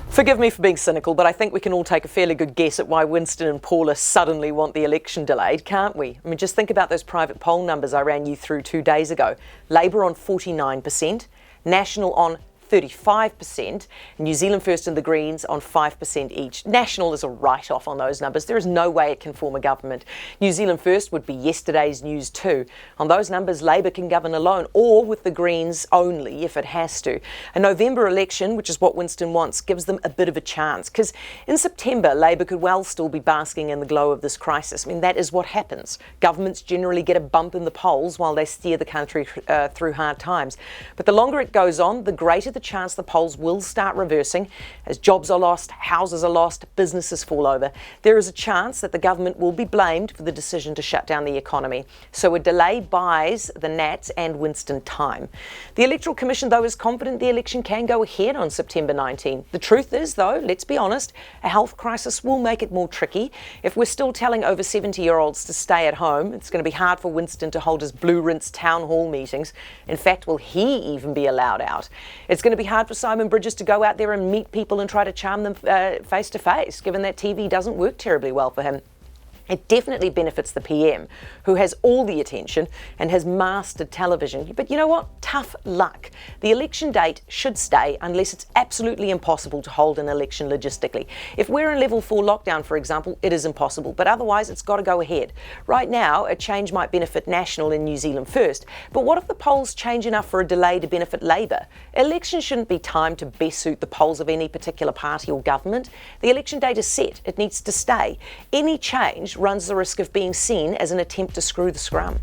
Forgive me for being cynical, but I think we can all take a fairly good guess at why Winston and Paula suddenly want the election delayed, can't we? I mean, just think about those private poll numbers I ran you through 2 days ago. Labour on 49%, National on 35%, New Zealand First and the Greens on 5% each. National is a write-off on those numbers. There is no way it can form a government. New Zealand First would be yesterday's news too. On those numbers, Labour can govern alone or with the Greens only if it has to. A November election, which is what Winston wants, gives them a bit of a chance because in September, Labour could well still be basking in the glow of this crisis. I mean, that is what happens. Governments generally get a bump in the polls while they steer the country through hard times. But the longer it goes on, the greater the chance the polls will start reversing as jobs are lost, houses are lost, businesses fall over. There is a chance that the government will be blamed for the decision to shut down the economy. So a delay buys the Nats and Winston time. The Electoral Commission, though, is confident the election can go ahead on September 19. The truth is, though, let's be honest, a health crisis will make it more tricky. If we're still telling over 70-year-olds to stay at home, it's going to be hard for Winston to hold his blue rinse town hall meetings. In fact, will he even be allowed out? It's going to be hard for Simon Bridges to go out there and meet people and try to charm them face to face, given that TV doesn't work terribly well for him. It definitely benefits the PM, who has all the attention and has mastered television. But you know what? Tough luck. The election date should stay unless it's absolutely impossible to hold an election logistically. If we're in level 4 lockdown, for example, it is impossible, but otherwise it's got to go ahead. Right now, a change might benefit National and New Zealand First, but what if the polls change enough for a delay to benefit Labour? Elections shouldn't be timed to best suit the polls of any particular party or government. The election date is set. It needs to stay. Any change runs the risk of being seen as an attempt to screw the scrum.